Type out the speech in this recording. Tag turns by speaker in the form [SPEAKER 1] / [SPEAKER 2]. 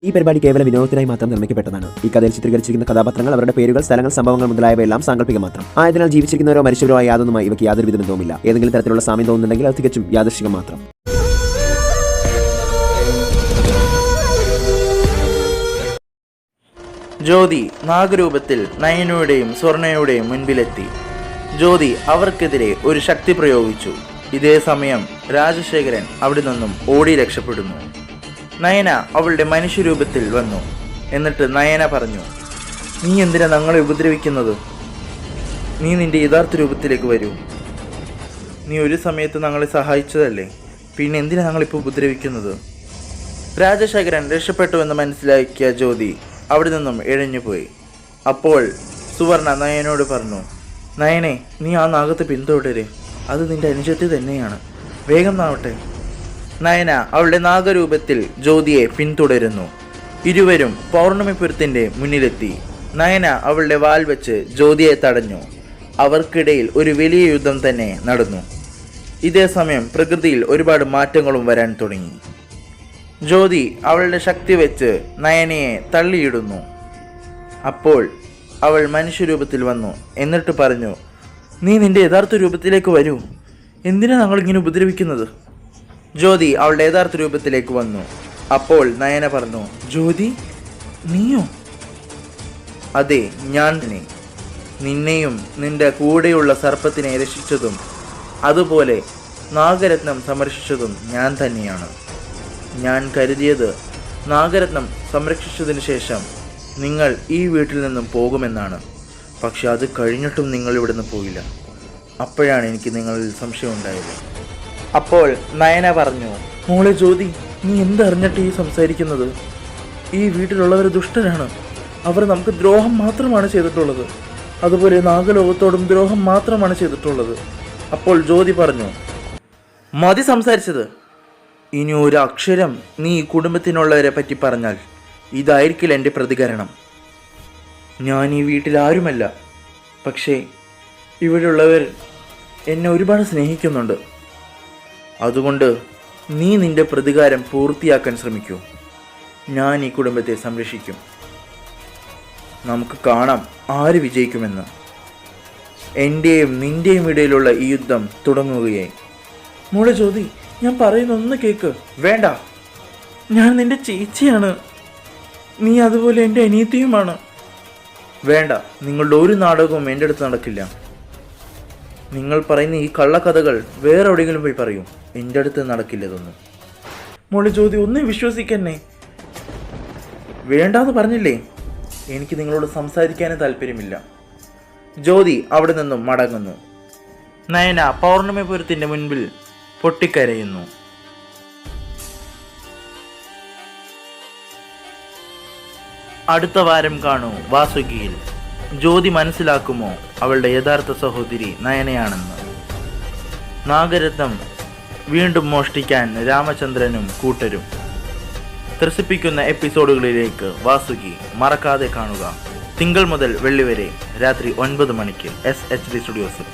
[SPEAKER 1] ഈ പരിപാടി കേവല വിനോദത്തിനായി മാത്രം നിർമ്മിക്കപ്പെട്ടതാണ്. ഈ കഥയിൽ ചിത്രീകരിച്ചിരിക്കുന്ന കഥാപാത്രങ്ങൾ, അവരുടെ പേരുകൾ, സ്ഥലങ്ങൾ, സംഭവങ്ങൾ മുതലായവയെല്ലാം സാങ്കല്പിക മാത്രം. ആയതിനാൽ ജീവിച്ചിരിക്കുന്നവരോ മരിച്ചവരോ ആയ യാതൊന്നുമായി ഇവയ്ക്ക് യാതൊരു വിധ ബന്ധവുമില്ല. ഏതെങ്കിലും തരത്തിലുള്ള സാമ്യം തോന്നുന്നുണ്ടെങ്കിൽ അത് തികച്ചും യാദൃശ്ചികം മാത്രം.
[SPEAKER 2] ജ്യോതി നാഗരൂപത്തിൽ നയനയുടെയും സ്വർണയുടെയും മുൻപിലെത്തി. ജ്യോതി അവർക്കെതിരെ ഒരു ശക്തി പ്രയോഗിച്ചു. ഇതേ സമയം രാജശേഖരൻ അവിടെ നിന്നും ഓടി രക്ഷപ്പെടുന്നു. നയന അവളുടെ മനുഷ്യരൂപത്തിൽ വന്നു. എന്നിട്ട് നയന പറഞ്ഞു, നീ എന്തിനാ ഞങ്ങളെ ഉപദ്രവിക്കുന്നത്? നീ നിന്റെ യഥാർത്ഥ രൂപത്തിലേക്ക് വരൂ. നീ ഒരു സമയത്ത് ഞങ്ങളെ സഹായിച്ചതല്ലേ, പിന്നെ എന്തിനാ ഞങ്ങളിപ്പോൾ ഉപദ്രവിക്കുന്നത്? രാജശേഖരൻ രക്ഷപ്പെട്ടുവെന്ന് മനസ്സിലാക്കിയ ജ്യോതി അവിടെ നിന്നും എഴഞ്ഞുപോയി. അപ്പോൾ സുവർണ നയനോട് പറഞ്ഞു, നയനെ, നീ ആ നാഗത്തെ പിന്തുടരെ, അത് നിന്റെ അനുജത്തി തന്നെയാണ്, വേഗം നാവട്ടെ. നയന അവളുടെ നാഗരൂപത്തിൽ ജ്യോതിയെ പിന്തുടരുന്നു. ഇരുവരും പൗർണമിപുരത്തിൻ്റെ മുന്നിലെത്തി. നയന അവളുടെ വാൽ വെച്ച് ജ്യോതിയെ തടഞ്ഞു. അവർക്കിടയിൽ ഒരു വലിയ യുദ്ധം തന്നെ നടന്നു. ഇതേ സമയം പ്രകൃതിയിൽ ഒരുപാട് മാറ്റങ്ങളും വരാൻ തുടങ്ങി. ജ്യോതി അവളുടെ ശക്തി വെച്ച് നയനയെ തള്ളിയിടുന്നു. അപ്പോൾ അവൾ മനുഷ്യരൂപത്തിൽ വന്നു. എന്നിട്ട് പറഞ്ഞു, നീ നിന്റെ യഥാർത്ഥ രൂപത്തിലേക്ക് വരൂ, എന്തിനാ ഞങ്ങളിങ്ങനെ ഉപദ്രവിക്കുന്നത്? ജ്യോതി അവളുടെ യഥാർത്ഥ രൂപത്തിലേക്ക് വന്നു. അപ്പോൾ നയന പറഞ്ഞു, ജ്യോതി, നീയോ? അതെ, ഞാൻ തന്നെ. നിന്നെയും നിന്റെ കൂടെയുള്ള സർപ്പത്തിനെ രക്ഷിച്ചതും അതുപോലെ നാഗരത്നം സംരക്ഷിച്ചതും ഞാൻ തന്നെയാണ്. ഞാൻ കരുതിയത് നാഗരത്നം സംരക്ഷിച്ചതിന് ശേഷം നിങ്ങൾ ഈ വീട്ടിൽ നിന്നും പോകുമെന്നാണ്. പക്ഷെ അത് കഴിഞ്ഞിട്ടും നിങ്ങൾ ഇവിടുന്ന് പോയില്ല. അപ്പോഴാണ് എനിക്ക് നിങ്ങളിൽ സംശയം ഉണ്ടായത്. അപ്പോൾ നയന പറഞ്ഞു, മോളെ ജ്യോതി, നീ എന്തറിഞ്ഞിട്ട് ഈ സംസാരിക്കുന്നത്? ഈ വീട്ടിലുള്ളവർ ദുഷ്ടരാണ്. അവർ നമുക്ക് ദ്രോഹം മാത്രമാണ് ചെയ്തിട്ടുള്ളത്. അതുപോലെ നാഗലോകത്തോടും ദ്രോഹം മാത്രമാണ് ചെയ്തിട്ടുള്ളത്. അപ്പോൾ ജ്യോതി പറഞ്ഞു, മതി സംസാരിച്ചത്. ഇനി ഒരു അക്ഷരം നീ ഈ കുടുംബത്തിനുള്ളവരെ പറ്റി പറഞ്ഞാൽ ഇതായിരിക്കില്ല എൻ്റെ പ്രതികരണം. ഞാൻ ഈ വീട്ടിൽ ആരുമല്ല, പക്ഷേ ഇവിടെയുള്ളവർ എന്നെ ഒരുപാട് സ്നേഹിക്കുന്നുണ്ട്. അതുകൊണ്ട് നീ നിന്റെ പ്രതികാരം പൂർത്തിയാക്കാൻ ശ്രമിക്കൂ. ഞാൻ ഈ കുടുംബത്തെ സംരക്ഷിക്കും. നമുക്ക് കാണാം ആര് വിജയിക്കുമെന്ന്. എൻ്റെയും നിൻ്റെയും ഇടയിലുള്ള ഈ യുദ്ധം തുടങ്ങുകയായി. മോളെ ജ്യോതി, ഞാൻ പറയുന്ന ഒന്ന് കേക്ക്. വേണ്ട, ഞാൻ നിന്റെ ചേച്ചിയാണ്. നീ അതുപോലെ എൻ്റെ അനിയത്തിയുമാണ്. വേണ്ട, നിങ്ങളുടെ ഒരു നാടകവും എൻ്റെ അടുത്ത് നടക്കില്ല. നിങ്ങൾ പറയുന്ന ഈ കള്ളക്കഥകൾ വേറെ എവിടെയെങ്കിലും പോയി പറയൂ. എൻ്റെ അടുത്ത് നടക്കില്ല ഇതൊന്നും. മോളെ ജ്യോതി, ഒന്നും വിശ്വസിക്കന്നെ. വേണ്ടാന്ന് പറഞ്ഞില്ലേ? എനിക്ക് നിങ്ങളോട് സംസാരിക്കാനും താല്പര്യമില്ല. ജ്യോതി അവിടെ നിന്നും മടങ്ങുന്നു. നയന പൗർണമിപുരത്തിൻ്റെ മുൻപിൽ പൊട്ടിക്കരയുന്നു. അടുത്ത വാരം കാണൂ വാസുകിയിൽ. ജ്യോതി മനസ്സിലാക്കുമോ അവളുടെ യഥാർത്ഥ സഹോദരി നയനയാണെന്ന്? നാഗരത്നം വീണ്ടും മോഷ്ടിക്കാൻ രാമചന്ദ്രനും കൂട്ടരും. ത്രസിപ്പിക്കുന്ന എപ്പിസോഡുകളിലേക്ക് വാസുകി മറക്കാതെ കാണുക. തിങ്കൾ മുതൽ വെള്ളി വരെ രാത്രി 9 മണിക്ക് SHD സ്റ്റുഡിയോസിൽ.